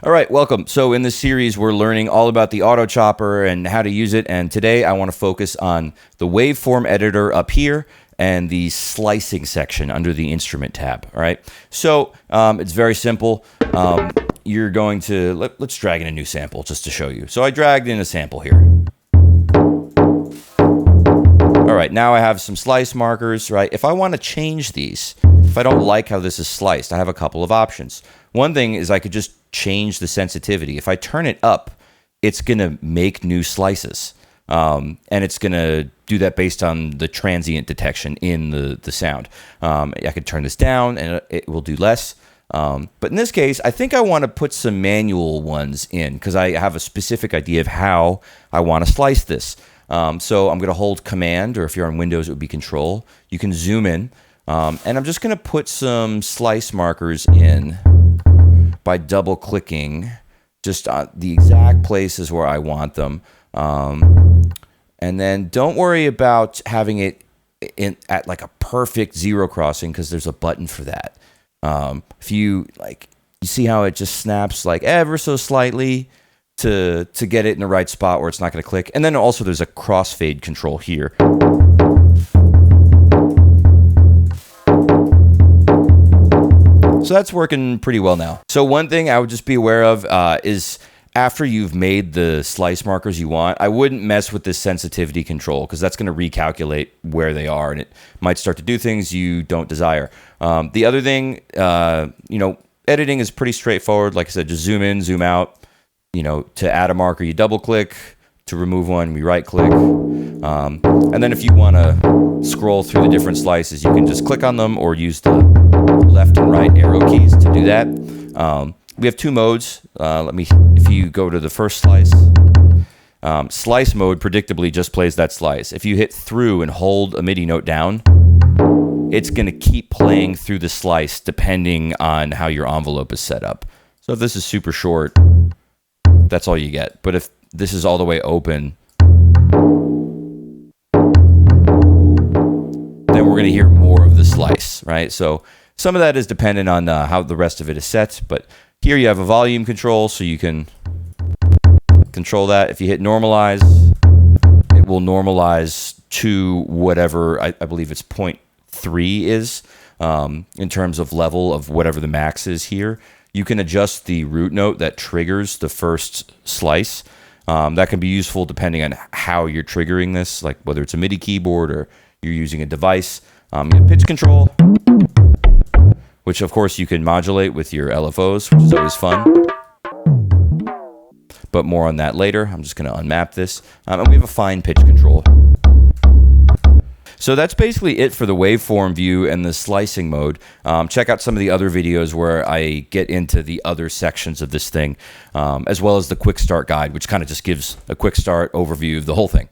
All right, welcome. So in this series, we're learning all about the auto chopper and how to use it. And today I want to focus on the waveform editor up here and the slicing section under the instrument tab. All right. So it's very simple. You're going to, let's drag in a new sample just to show you. So I dragged in a sample here. All right, now I have some slice markers, right? If I want to change these, if I don't like how this is sliced, I have a couple of options. One thing is I could just change the sensitivity. If I turn it up, it's going to make new slices. And it's going to do that based on the transient detection in the sound. I could turn this down and it will do less. But in this case, I think I want to put some manual ones in because I have a specific idea of how I want to slice this. So I'm going to hold Command, or if you're on Windows, it would be Control. You can zoom in. And I'm just going to put some slice markers in by double clicking just on the exact places where I want them. And then don't worry about having it at like a perfect zero crossing because there's a button for that. If you see how it just snaps like ever so slightly to get it in the right spot where it's not going to click. And then also there's a crossfade control here. So that's working pretty well now. So one thing I would just be aware of is after you've made the slice markers you want, I wouldn't mess with this sensitivity control because that's going to recalculate where they are and it might start to do things you don't desire. The other thing, editing is pretty straightforward. Like I said, just zoom in, zoom out. To add a marker, you double click. To remove one, we right click. And then if you want to scroll through the different slices, you can just click on them or use the left and right arrow keys to do that. We have two modes. If you go to the first slice, slice mode predictably just plays that slice. If you hit through and hold a MIDI note down, it's going to keep playing through the slice depending on how your envelope is set up. So if this is super short, that's all you get. But if this is all the way open, then we're going to hear more of the slice, right? So some of that is dependent on how the rest of it is set. But here you have a volume control, so you can control that. If you hit normalize, it will normalize to whatever, I believe it's 0.3 is in terms of level of whatever the max is here. You can adjust the root note that triggers the first slice. That can be useful depending on how you're triggering this, like whether it's a MIDI keyboard or you're using a device. You have pitch control, which of course you can modulate with your LFOs, which is always fun. But more on that later. I'm just going to unmap this. And we have a fine pitch control. So that's basically it for the waveform view and the slicing mode. Check out some of the other videos where I get into the other sections of this thing, as well as the quick start guide, which kind of just gives a quick start overview of the whole thing.